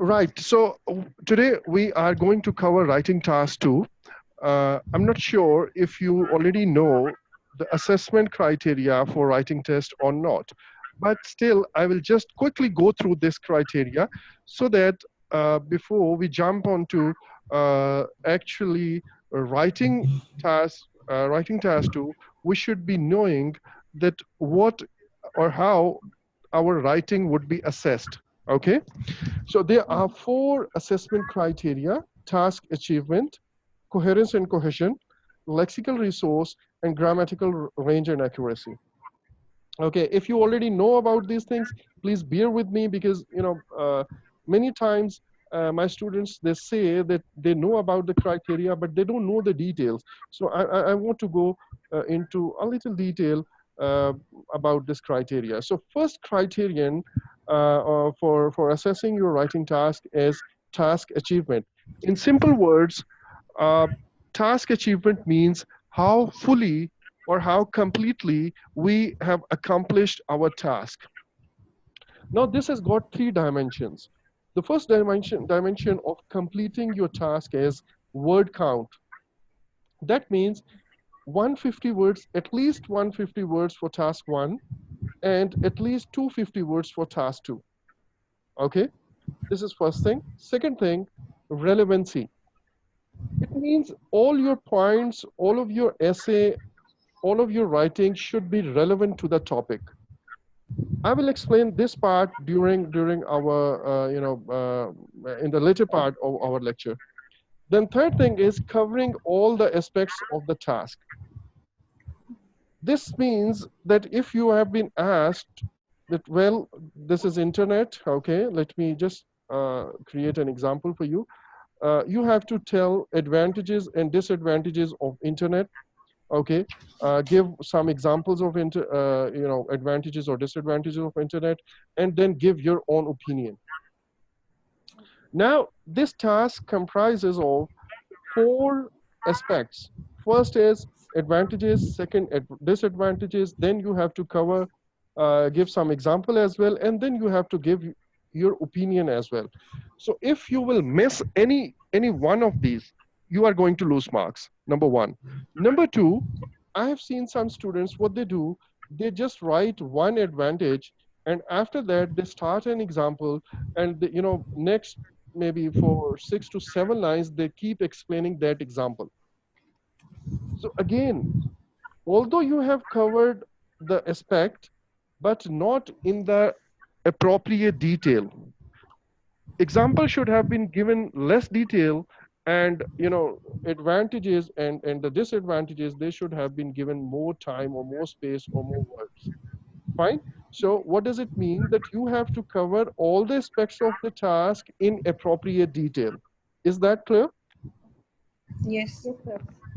Right. So today we are going to cover writing task 2. I'm not sure if you already know the assessment criteria for writing test or not, but still I will just quickly go through this criteria so that before we jump onto actually writing task 2, we should be knowing that what or how our writing would be assessed. Okay. So there are 4 assessment criteria: task achievement, coherence and cohesion, lexical resource, and grammatical range and accuracy. Okay, if you already know about these things, please bear with me because many times my students, they say that they know about the criteria but they don't know the details. So I want to go into a little detail uh, about this criteria. So first criterion for assessing your writing task is task achievement. In simple words, uh, task achievement means how fully or how completely we have accomplished our task. Now, this has got 3 dimensions. The first dimension of completing your task is word count. That means 150 words, at least 150 words for task 1, and at least 250 words for task 2. Okay, this is first thing. Second thing, relevancy. It means all your points, all of your essay, all of your writing should be relevant to the topic. I will explain this part during our in the later part of our lecture. Then third thing is covering all the aspects of the task. This means that if you have been asked that, well, this is internet, okay, let me just create an example for you. You have to tell advantages and disadvantages of internet. Okay, give some examples of advantages or disadvantages of internet, and then give your own opinion. Now this task comprises of 4 aspects. First is advantages, second disadvantages, then you have to cover give some example as well, and then you have to give your opinion as well. So if you will miss any one of these, you are going to lose marks, number 1. Number 2, I have seen some students, what they do, they just write one advantage, and after that they start an example, and next maybe for 6 to 7 lines they keep explaining that example. So again, although you have covered the aspect but not in the appropriate detail, example should have been given less detail, and advantages and the disadvantages, they should have been given more time or more space or more words. Fine. So what does it mean? That you have to cover all the aspects of the task in appropriate detail. Is that clear? Yes.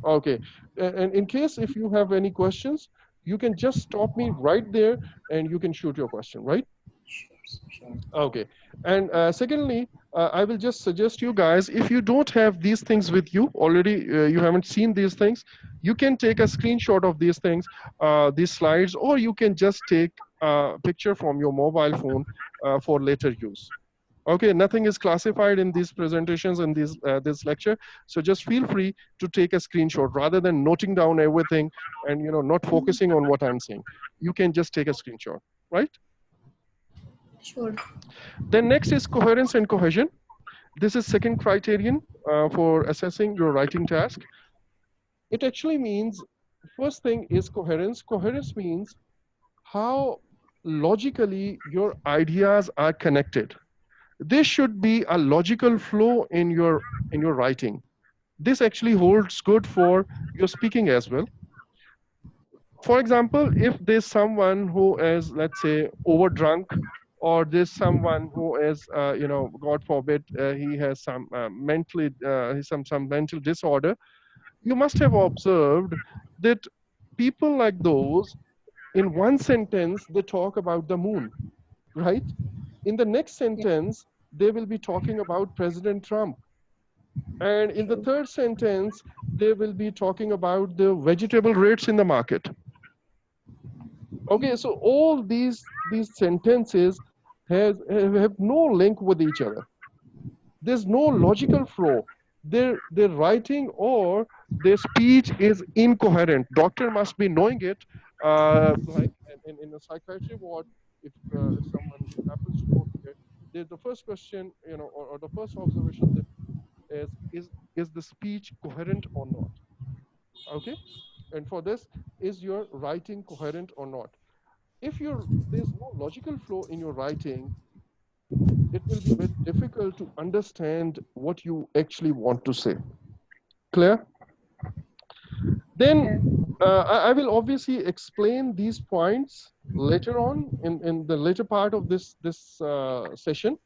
Okay. And in case if you have any questions, you can just stop me right there and you can shoot your question, right? Sure. Okay. And secondly, I will just suggest you guys, if you don't have these things with you already, you haven't seen these things, you can take a screenshot of these things, these slides, or you can just take a picture from your mobile phone for later use. Okay, nothing is classified in these presentations and this lecture. So just feel free to take a screenshot rather than noting down everything and not focusing on what I'm saying. You can just take a screenshot, right? Sure. Then next is coherence and cohesion. This is second criterion for assessing your writing task. It actually means, first thing is coherence. Coherence means how logically your ideas are connected. There should be a logical flow in your writing. This actually holds good for your speaking as well. For example, if there's someone who is, let's say, over drunk, or there's someone who is, God forbid, he has some some mental disorder, you must have observed that people like those, in one sentence they talk about the moon, right? In the next Yes. sentence they will be talking about President Trump, and in the Sure. third sentence they will be talking about the vegetable rates in the market. Okay, so all these sentences have no link with each other. There's no logical flow. Their writing or their speech is incoherent. Doctor must be knowing it. Like in a psychiatry ward, if someone happens to go here, the first question, or the first observation that is the speech coherent or not? Okay, and for this, is your writing coherent or not? If there's no logical flow in your writing, it will be very difficult to understand what you actually want to say. Clear? Then Yeah. I will obviously explain these points later on in the later part of this session.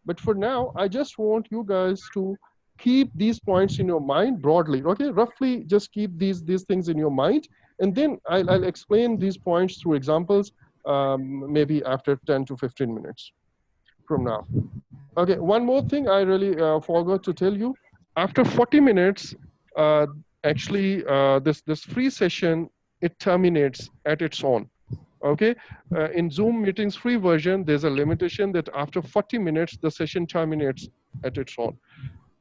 But for now, I just want you guys to keep these points in your mind broadly. Okay, roughly just keep these things in your mind, and then I'll explain these points through examples, maybe after 10 to 15 minutes from now. Okay, one more thing I really forgot to tell you. After 40 minutes, uh, actually, this free session, it terminates at its own. Okay, in Zoom meetings free version, there's a limitation that after 40 minutes, the session terminates at its own.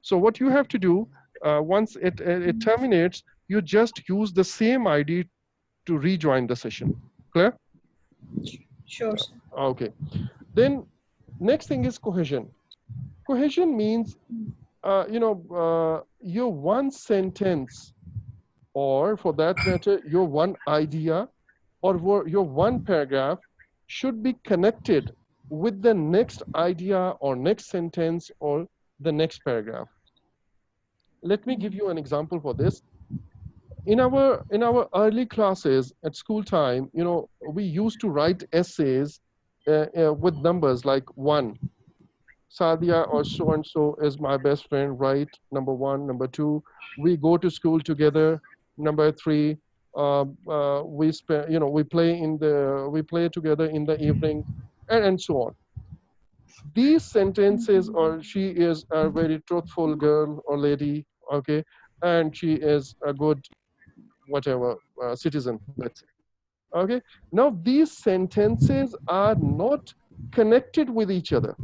So what you have to do, once it terminates, you just use the same ID to rejoin the session. Clear? Sure, sir. Okay. Then next thing is cohesion. Cohesion means your one sentence, or for that matter, your one idea, or your one paragraph should be connected with the next idea or next sentence or the next paragraph. Let me give you an example for this. In our early classes at school time, we used to write essays with numbers like one. Sadia or so and so is my best friend, right? Number one. Number two, we go to school together. Number three, we spend, we play together in the evening, and so on. These sentences, or she is a very truthful girl or lady, okay, and she is a good whatever citizen, let's say. Okay. Now these sentences are not connected with each other.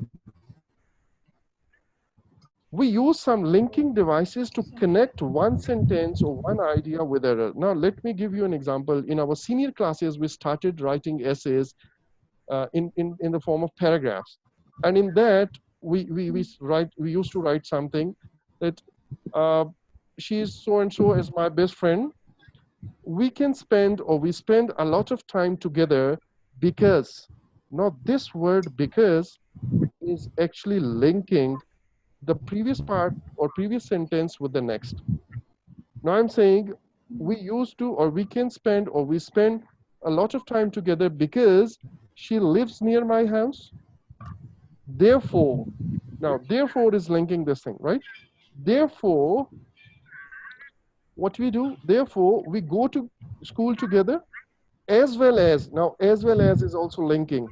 We use some linking devices to connect one sentence or one idea with another. Now, let me give you an example. In our senior classes, we started writing essays in the form of paragraphs. And in that, we used to write something that uh, she's so and so as my best friend. We spend a lot of time together because, not this word because, is actually linking the previous part or previous sentence with the next. Now I'm saying we used to, or we can spend, or we spend a lot of time together because she lives near my house. Therefore, now therefore is linking this thing, right? Therefore, what we do, therefore, we go to school together, as well as, now as well as is also linking.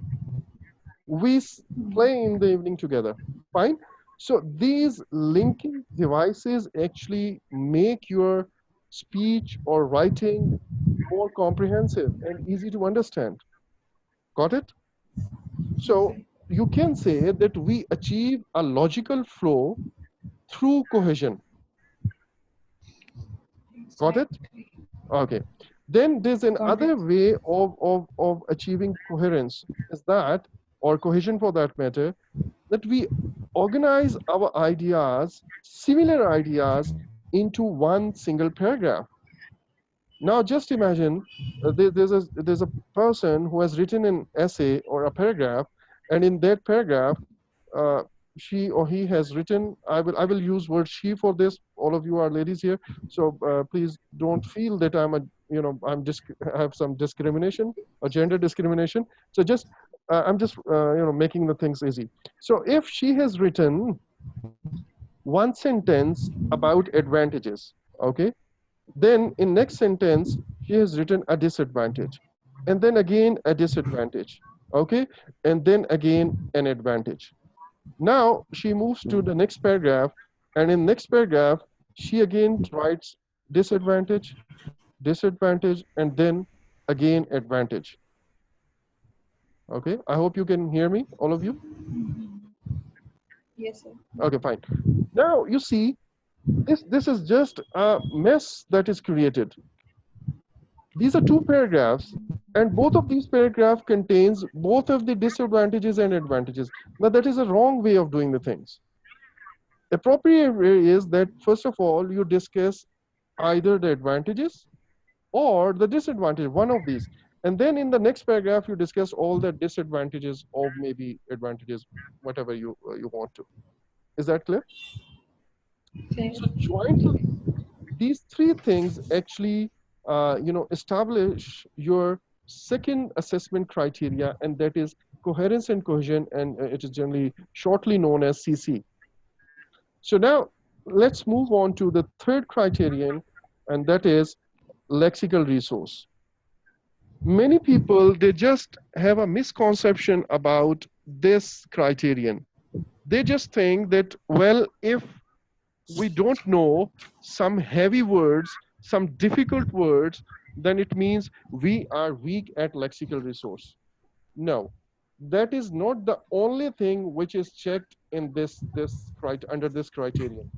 We play in the evening together. Fine. So these linking devices actually make your speech or writing more comprehensive and easy to understand. Got it? So you can say that we achieve a logical flow through cohesion. Got it? Exactly. Okay. Then there's Got another it. way of achieving coherence, is that, or cohesion for that matter, that we organize our ideas, similar ideas, into one single paragraph. Now, just imagine there's a person who has written an essay or a paragraph, and in that paragraph, uh, she or he has written. I will use word she for this. All of you are ladies here, so please don't feel that I have some discrimination or gender discrimination. So just I'm just making the things easy. So if she has written one sentence about advantages, okay, then in next sentence, she has written a disadvantage, and then again a disadvantage, okay, and then again an advantage. Now she moves to the next paragraph, and in next paragraph, she again writes disadvantage, disadvantage, and then again advantage. Okay, I hope you can hear me, all of you. Yes, sir. Okay, fine. Now you see, this is just a mess that is created. These are two paragraphs, and both of these paragraphs contains both of the disadvantages and advantages. Now that is a wrong way of doing the things. Appropriate way is that first of all you discuss either the advantages or the disadvantage, one of these, and then in the next paragraph you discuss all the disadvantages of maybe advantages, whatever you want to. Is that clear? Clear. So jointly, these three things actually, establish your second assessment criteria, and that is coherence and cohesion, and it is generally shortly known as CC. So now let's move on to the third criterion, and that is lexical resource. Many people, they just have a misconception about this criterion. They just think that, well, if we don't know some heavy words, some difficult words, then it means we are weak at lexical resource. No, that is not the only thing which is checked in under this criterion.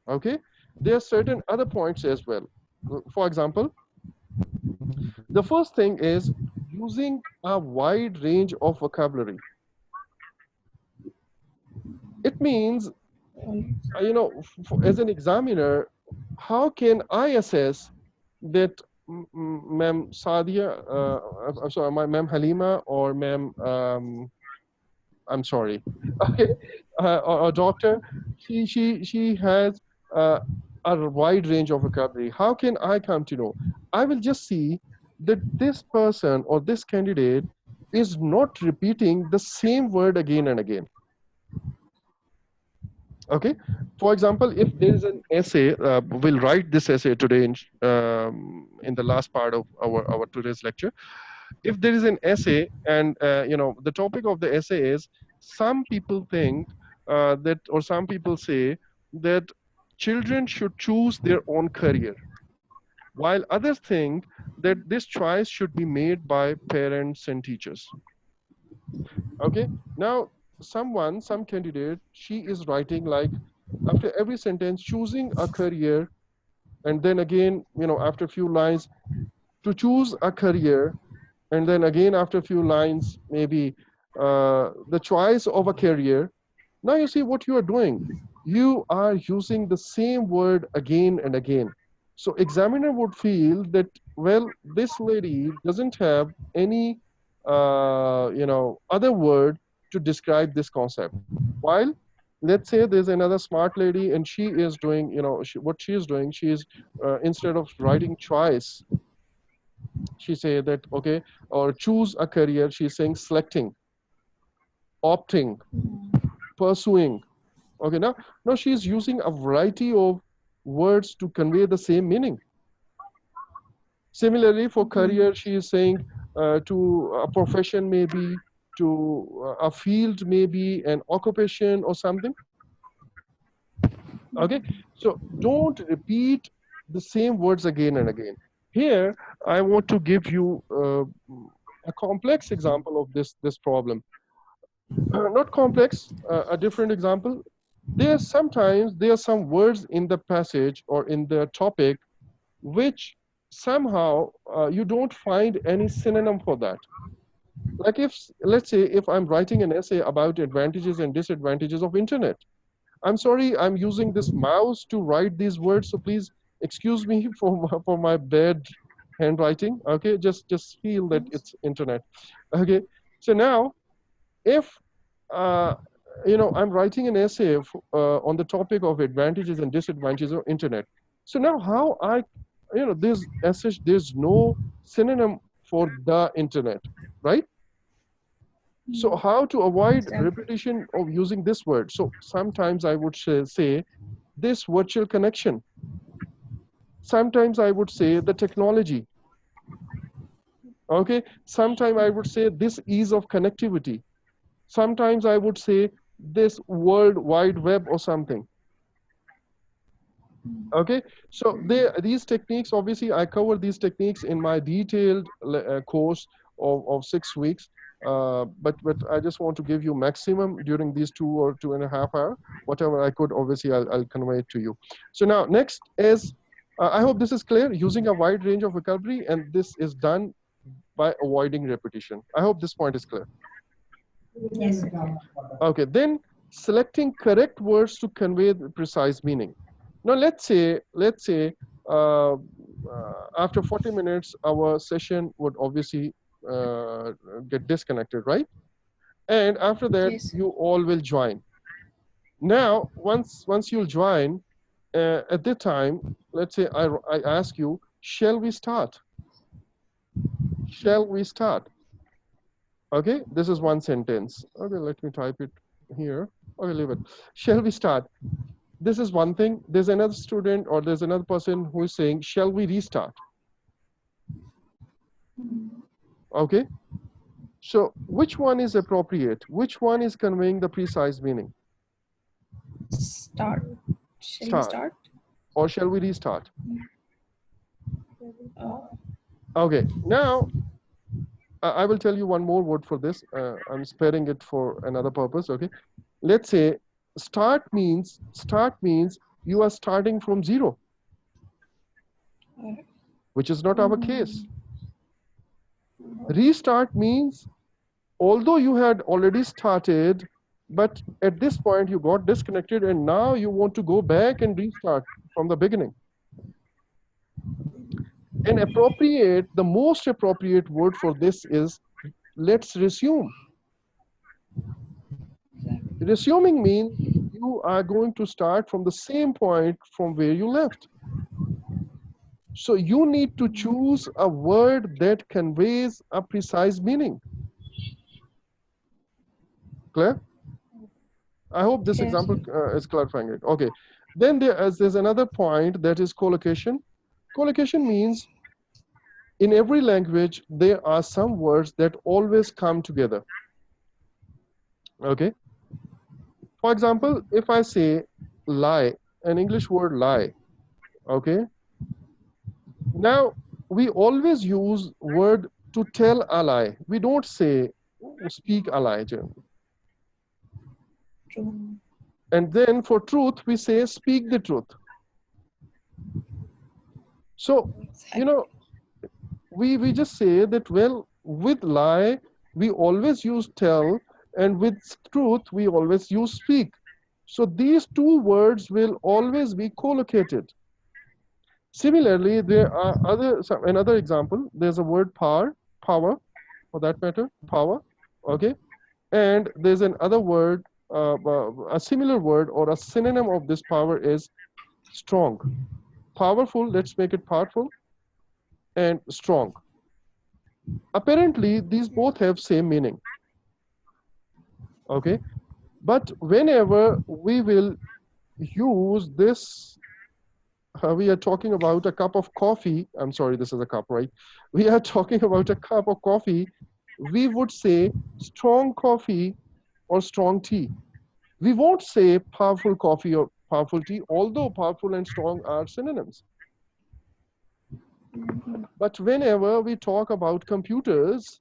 Okay, there are certain other points as well. For example, the first thing is using a wide range of vocabulary. It means, as an examiner, how can I assess that Ma'am Sadia, I'm sorry, my Ma'am Halima or Ma'am, I'm sorry, okay, or doctor, she has uh, a wide range of vocabulary. How can I come to know? I will just see that this person or this candidate is not repeating the same word again and again. Okay, for example, if there is an essay, we'll write this essay today in the last part of our today's lecture. If there is an essay, and the topic of the essay is, some people think that, or some people say that children should choose their own career, while others think that this choice should be made by parents and teachers. Okay, now some candidate, she is writing like, after every sentence, choosing a career, and then again, after a few lines, to choose a career, and then again after a few lines, maybe the choice of a career. Now you see what you are doing. You are using the same word again and again. So examiner would feel that, well, this lady doesn't have any other word to describe this concept. While let's say there's another smart lady, and she is doing, what she is doing, she is, instead of writing choice, she say that, okay, or choose a career, she's saying selecting, opting, pursuing. Okay, now she's using a variety of words to convey the same meaning. Similarly, for career, she is saying to a profession, maybe to a field, maybe an occupation or something. Okay, so don't repeat the same words again and again. Here I want to give you a complex example of this problem. Not complex, a different example. There are some words in the passage or in the topic which somehow you don't find any synonym for that. Like, if, let's say, if I'm writing an essay about advantages and disadvantages of internet, I'm sorry, I'm using this mouse to write these words, so please excuse me for my bad handwriting. Okay, just feel that Yes. it's internet. Okay, so now, if uh, I'm writing an essay on the topic of advantages and disadvantages of internet. So now, how I, there's as such, there's no synonym for the internet, right? So how to avoid Exactly. repetition of using this word? So sometimes I would say this virtual connection. Sometimes I would say the technology. Okay. Sometimes I would say this ease of connectivity. Sometimes I would say this world wide web or something. Okay, so these techniques, obviously I cover these techniques in my detailed course of 6 weeks. But I just want to give you maximum during these 2 or 2.5 hours. Whatever I could, obviously, I'll convey it to you. So now next is, I hope this is clear, using a wide range of vocabulary, and this is done by avoiding repetition. I hope this point is clear. Yes. Okay, then selecting correct words to convey the precise meaning. Now let's say after 40 minutes, our session would obviously get disconnected, right? And after that, Yes. you all will join. Now, once you'll join, at that time, let's say I ask you, shall we start? Shall we start? Okay, this is one sentence. Okay, let me type it here. Okay, leave it. Shall we start? This is one thing. There's another student or there's another person who is saying, shall we restart? Okay, so which one is appropriate? Which one is conveying the precise meaning? Start. Shall we Start. start? Or shall we restart? Uh, Okay, now I will tell you one more word for this. I'm sparing it for another purpose. Okay, let's say start means you are starting from zero, which is not our case. Restart means although you had already started, but at this point you got disconnected and now you want to go back and restart from the beginning. And the most appropriate word for this is let's resume. Resuming means you are going to start from the same point from where you left. So you need to choose a word that conveys a precise meaning. Clear? I hope this Yes. example is clarifying it. Okay. Then there's another point that is collocation. Collocation means in every language, there are some words that always come together. Okay. For example, if I say lie, an English word lie, okay. Now, we always use word to tell a lie. We don't say speak a lie generally. True. And then for truth, we say speak the truth. So, you know, we just say that, well, with lie, we always use tell, and with truth, we always use speak. So these two words will always be collocated. Similarly, there are another example. There's a word power, for that matter, power. Okay, and there's another word, a similar word or a synonym of this power is strong. Powerful. Let's make it powerful and strong. Apparently, these both have same meaning. Okay, but whenever we will use this, we are talking about a cup of coffee. I'm sorry, this is a cup, right? We are talking about a cup of coffee. We would say strong coffee or strong tea. We won't say powerful coffee or powerful tea, although powerful and strong are synonyms. But whenever we talk about computers,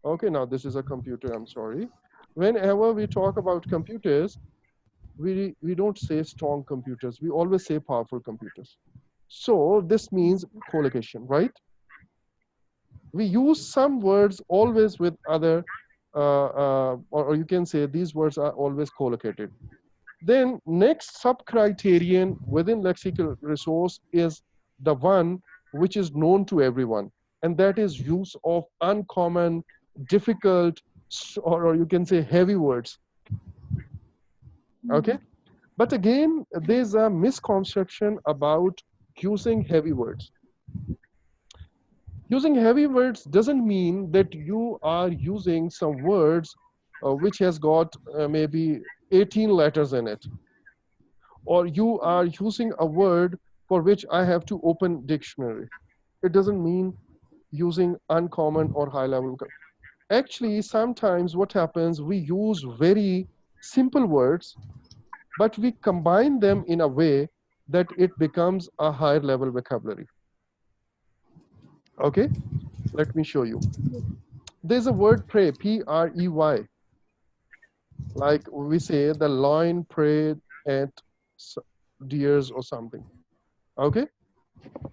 okay, now this is a computer, I'm sorry. Whenever we talk about computers, we don't say strong computers. We always say powerful computers. So this means collocation, right? We use some words always with other, or you can say these words are always collocated. Then next sub-criterion within lexical resource is the one which is known to everyone, and that is use of uncommon, difficult, or you can say heavy words. Okay, but again, there's a misconception about using heavy words. Using heavy words doesn't mean that you are using some words which has got maybe 18 letters in it, or you are using a word for which I have to open dictionary. It doesn't mean using uncommon or high level. Actually, sometimes what happens, we use very simple words, but we combine them in a way that it becomes a higher level vocabulary. Okay, let me show you. There's a word pray, P-R-E-Y. Like we say, the lion prayed at deers or something. Okay?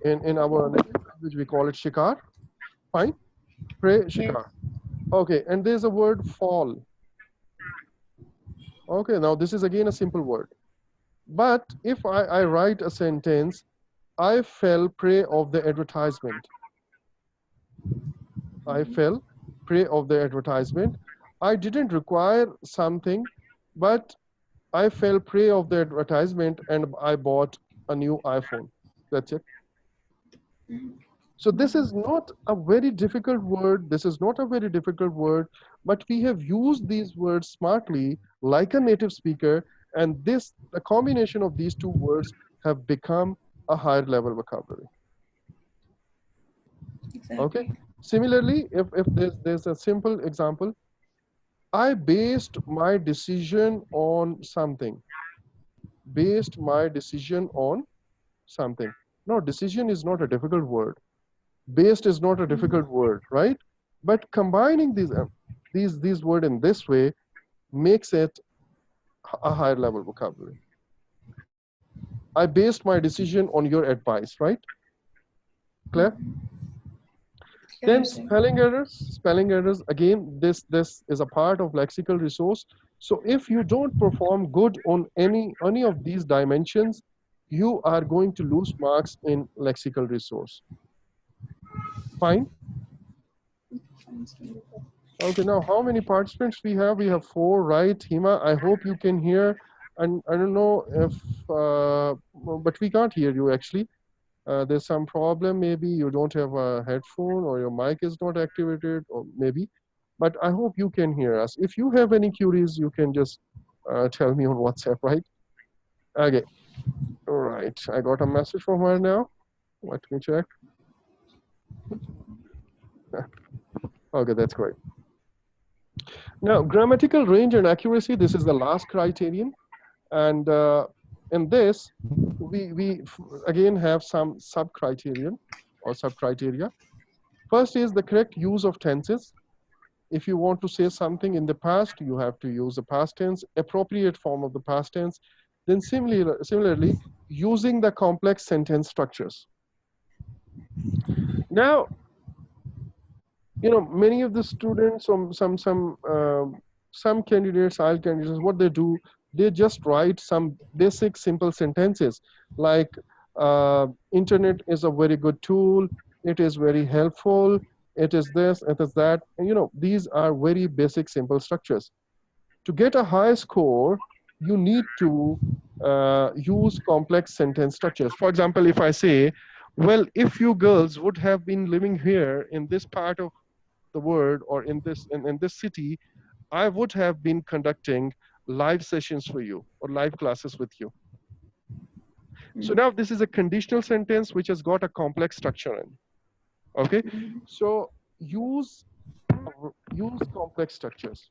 In our native language, we call it shikar. Fine? Pray, Yes. shikar. Okay, and there's a word fall. Okay, now this is again a simple word. But if I write a sentence, I fell prey of the advertisement. I fell prey of the advertisement. I didn't require something, but I fell prey of the advertisement and I bought a new iPhone. That's it. So this is not a very difficult word. This is not a very difficult word, but we have used these words smartly like a native speaker. And this, the combination of these two words have become a higher level vocabulary. Okay. Exactly. Similarly, if there's a simple example, I based my decision on something. Based my decision on something. No, decision is not a difficult word. Based is not a difficult word, right? But combining these words in this way makes it a higher level vocabulary. I based my decision on your advice, right? Clear? Then Correct, sir. spelling errors, again, this is a part of lexical resource. So if you don't perform good on any of these dimensions, you are going to lose marks in lexical resource. Fine. Okay, now how many participants we have? We have 4, right? Hima, I hope you can hear. And I don't know if, but we can't hear you actually. There's some problem. Maybe you don't have a headphone or your mic is not activated, or maybe. But I hope you can hear us. If you have any queries, you can just tell me on WhatsApp, right? Okay. All right. I got a message from her now. Let me check. Okay, that's great. Now, grammatical range and accuracy, this is the last criterion. And in this, we again have some sub-criterion or sub-criteria. First is the correct use of tenses. If you want to say something in the past, you have to use the past tense, appropriate form of the past tense. Then similarly, using the complex sentence structures. Now, you know, many of the students, some candidates, IELTS candidates, what they do, they just write some basic simple sentences like internet is a very good tool, it is very helpful, it is this, it is that. And you know, these are very basic simple structures. To get a high score, you need to use complex sentence structures. For example, if I say, well, if you girls would have been living here in this part of the world or in this city, I would have been conducting live sessions for you or live classes with you. So now this is a conditional sentence which has got a complex structure in. Okay, so use complex structures.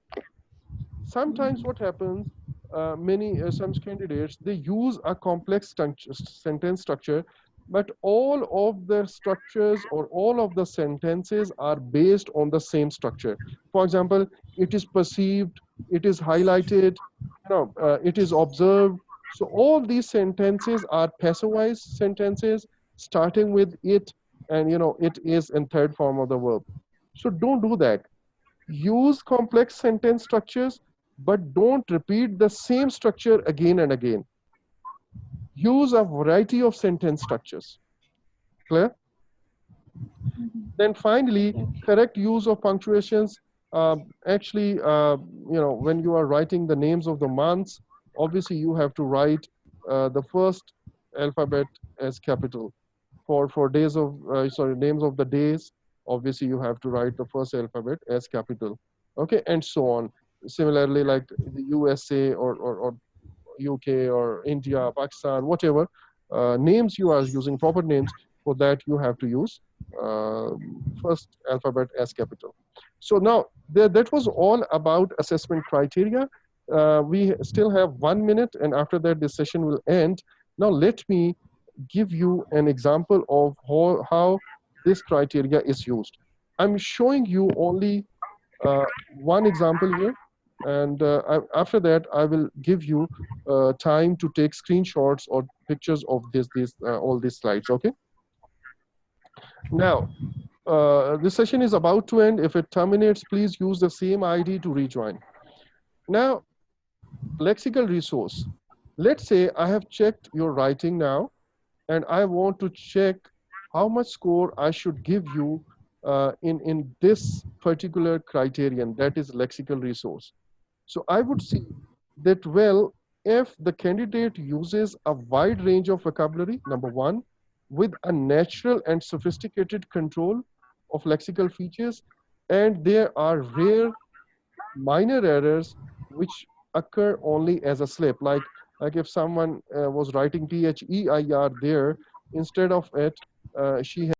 Sometimes what happens, some candidates, they use a complex sentence structure, but all of the structures or all of the sentences are based on the same structure. For example, it is perceived, it is highlighted, you know, it is observed. So all these sentences are passivized sentences starting with it, and you know, it is in third form of the verb. So don't do that. Use complex sentence structures, but don't repeat the same structure again and again. Use a variety of sentence structures. Clear? Then finally, correct use of punctuations. Actually, you know, when you are writing the names of the months, obviously you have to write the first alphabet as capital. For days of, names of the days, obviously you have to write the first alphabet as capital. Okay, and so on. Similarly, like the USA or UK or India, Pakistan, whatever names you are using, proper names, for that you have to use uh, first alphabet as capital. So now that was all about assessment criteria. We still have 1 minute, and after that this session will end. Now let me give you an example of how this criteria is used. I'm showing you only one example here, and after that, I will give you time to take screenshots or pictures of this all these slides. Okay. Now, this session is about to end. If it terminates, please use the same ID to rejoin. Now, lexical resource. Let's say I have checked your writing now, and I want to check how much score I should give you in this particular criterion, that is lexical resource. So I would see that, well, if the candidate uses a wide range of vocabulary, number one, with a natural and sophisticated control of lexical features, and there are rare minor errors which occur only as a slip, like if someone was writing their there, instead of it, she